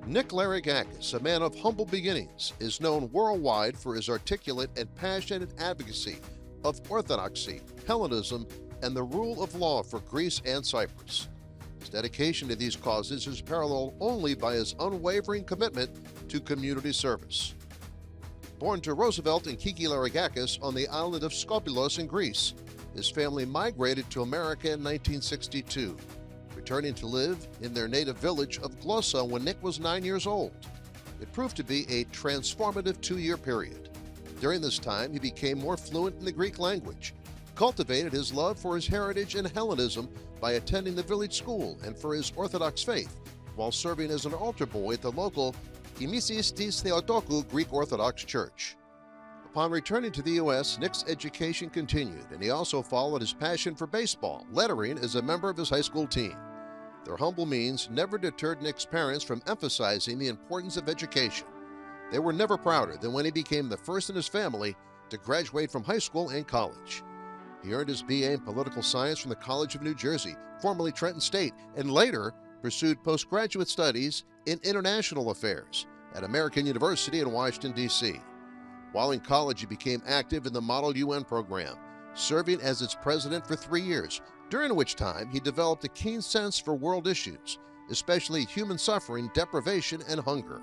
Nick Larigakis, a man of humble beginnings, is known worldwide for his articulate and passionate advocacy of orthodoxy, Hellenism, and the rule of law for Greece and Cyprus. His dedication to these causes is paralleled only by his unwavering commitment to community service. Born to Roosevelt and Kiki Larigakis on the island of Skopilos in Greece, his family migrated to America in 1962, returning to live in their native village of Glossa when Nick was 9 years old. It proved to be a transformative 2-year period. During this time, he became more fluent in the Greek language, cultivated his love for his heritage and Hellenism by attending the village school and for his Orthodox faith, while serving as an altar boy at the local Imisis tis Theotokou Greek Orthodox Church. Upon returning to the U.S., Nick's education continued, and he also followed his passion for baseball, lettering as a member of his high school team. Their humble means never deterred Nick's parents from emphasizing the importance of education. They were never prouder than when he became the first in his family to graduate from high school and college. He earned his BA in political science from the College of New Jersey, formerly Trenton State, and later pursued postgraduate studies in international affairs at American University in Washington, D.C. While in college, he became active in the Model UN program, serving as its president for 3 years, during which time he developed a keen sense for world issues, especially human suffering, deprivation, and hunger.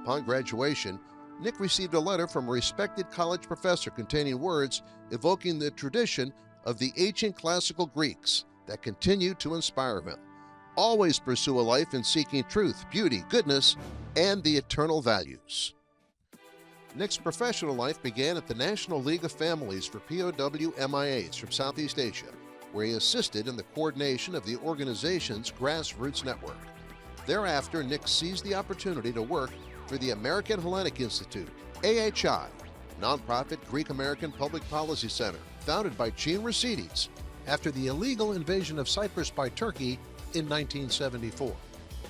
Upon graduation, Nick received a letter from a respected college professor containing words evoking the tradition of the ancient classical Greeks that continue to inspire him. Always pursue a life in seeking truth, beauty, goodness, and the eternal values. Nick's professional life began at the National League of Families for POW MIAs from Southeast Asia, where he assisted in the coordination of the organization's grassroots network. Thereafter, Nick seized the opportunity to work for the American Hellenic Institute, AHI, nonprofit Greek-American Public Policy Center, founded by Gene Roussidis after the illegal invasion of Cyprus by Turkey in 1974.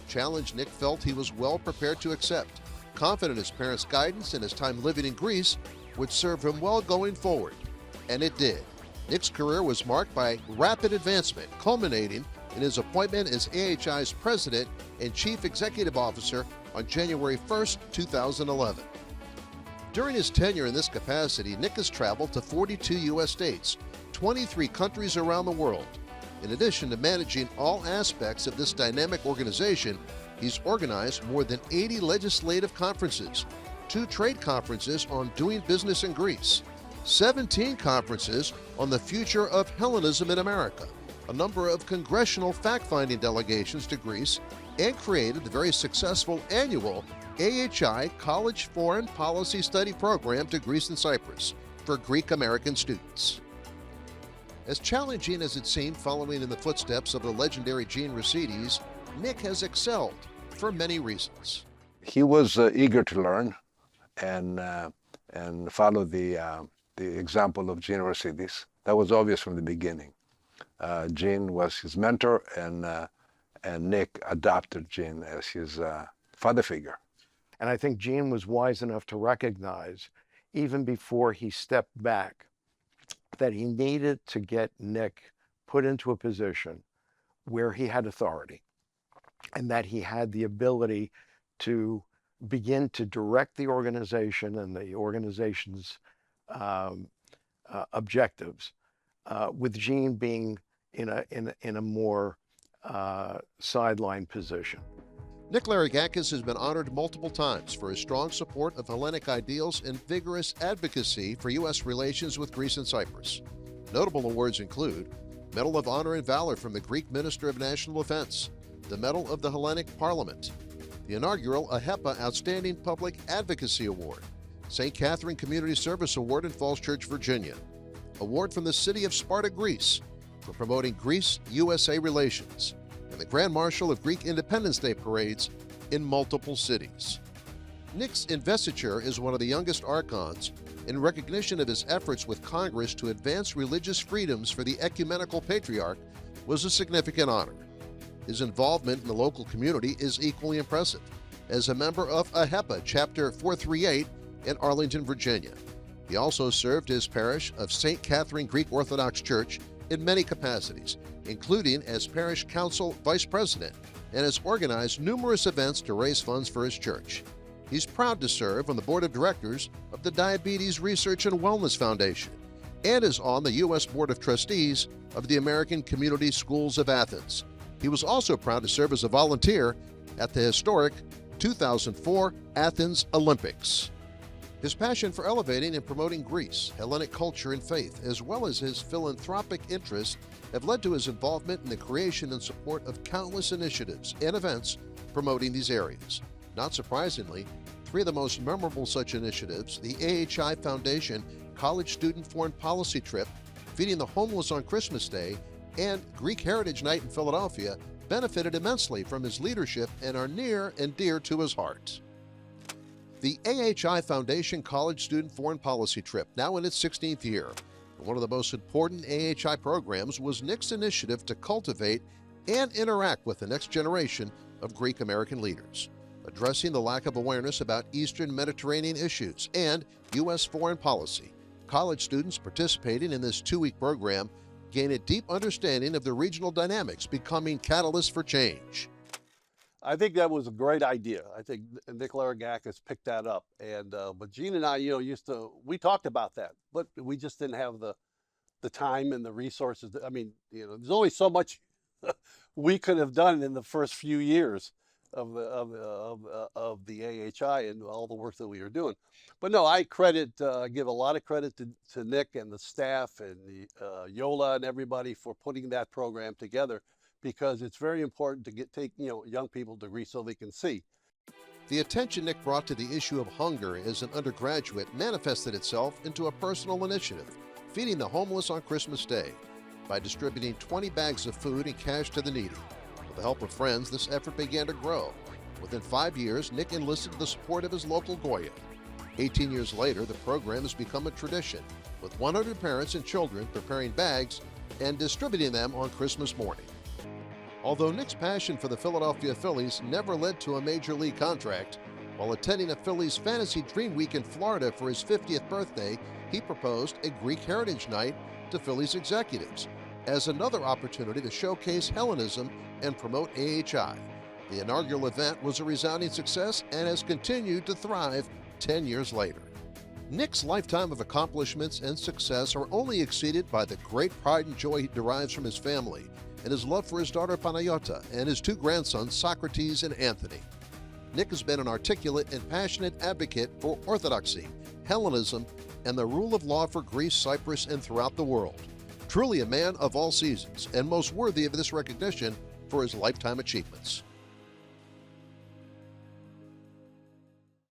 Challenge Nick felt he was well prepared to accept, confident his parents' guidance and his time living in Greece would serve him well going forward. And it did. Nick's career was marked by rapid advancement, culminating in his appointment as AHI's president and chief executive officer on January 1st, 2011. During his tenure in this capacity, Nick has traveled to 42 U.S. states, 23 countries around the world. In addition to managing all aspects of this dynamic organization, he's organized more than 80 legislative conferences, 2 trade conferences on doing business in Greece, 17 conferences on the future of Hellenism in America, a number of congressional fact-finding delegations to Greece, and created the very successful annual AHI College Foreign Policy Study Program to Greece and Cyprus for Greek-American students. As challenging as it seemed following in the footsteps of the legendary Gene Roussidis, Nick has excelled for many reasons. He was eager to learn and follow the example of Gene Roussidis. That was obvious from the beginning. Gene was his mentor, and Nick adopted Gene as his father figure. And I think Gene was wise enough to recognize, even before he stepped back, that he needed to get Nick put into a position where he had authority and that he had the ability to begin to direct the organization and the organization's objectives, with Gene being in a more sideline position. Nick Larigakis has been honored multiple times for his strong support of Hellenic ideals and vigorous advocacy for U.S. relations with Greece and Cyprus. Notable awards include Medal of Honor and Valor from the Greek Minister of National Defense, the Medal of the Hellenic Parliament, the inaugural AHEPA Outstanding Public Advocacy Award, St. Catherine Community Service Award in Falls Church, Virginia, award from the City of Sparta, Greece, for promoting Greece-USA relations, and the Grand Marshal of Greek Independence Day parades in multiple cities. Nick's investiture as one of the youngest archons, in recognition of his efforts with Congress to advance religious freedoms for the ecumenical patriarch, was a significant honor. His involvement in the local community is equally impressive, as a member of AHEPA Chapter 438 in Arlington, Virginia. He also served as parish of St. Catherine Greek Orthodox Church in many capacities, including as parish council vice president and has organized numerous events to raise funds for his church. He's proud to serve on the board of directors of the Diabetes Research and Wellness Foundation and is on the U.S. Board of Trustees of the American Community Schools of Athens. He was also proud to serve as a volunteer at the historic 2004 Athens Olympics. His passion for elevating and promoting Greece, Hellenic culture, and faith, as well as his philanthropic interests, have led to his involvement in the creation and support of countless initiatives and events promoting these areas. Not surprisingly, three of the most memorable such initiatives, the AHI Foundation College Student Foreign Policy Trip, Feeding the Homeless on Christmas Day, and Greek Heritage Night in Philadelphia, benefited immensely from his leadership and are near and dear to his heart. The AHI Foundation College Student Foreign Policy Trip, now in its 16th year, one of the most important AHI programs was Nick's initiative to cultivate and interact with the next generation of Greek American leaders, addressing the lack of awareness about Eastern Mediterranean issues and U.S. foreign policy. College students participating in this 2-week program gain a deep understanding of the regional dynamics, becoming catalysts for change. I think that was a great idea. I think Nick Larigakis picked that up, and but Gene and I, we talked about that, but we just didn't have the time and the resources. I mean, there's only so much we could have done in the first few years of the AHI and all the work that we were doing. But no, I give a lot of credit to Nick and the staff and the Yola and everybody for putting that program together, because it's very important to take young people to Greece so they can see. The attention Nick brought to the issue of hunger as an undergraduate manifested itself into a personal initiative, Feeding the Homeless on Christmas Day, by distributing 20 bags of food and cash to the needy. With the help of friends, this effort began to grow. Within 5 years, Nick enlisted the support of his local Goya. 18 years later, the program has become a tradition, with 100 parents and children preparing bags and distributing them on Christmas morning. Although Nick's passion for the Philadelphia Phillies never led to a major league contract, while attending a Phillies Fantasy Dream Week in Florida for his 50th birthday, he proposed a Greek Heritage Night to Phillies executives as another opportunity to showcase Hellenism and promote AHI. The inaugural event was a resounding success and has continued to thrive 10 years later. Nick's lifetime of accomplishments and success are only exceeded by the great pride and joy he derives from his family and his love for his daughter Panayota and his 2 grandsons Socrates and Anthony. Nick has been an articulate and passionate advocate for orthodoxy, Hellenism, and the rule of law for Greece, Cyprus, and throughout the world. Truly a man of all seasons and most worthy of this recognition for his lifetime achievements.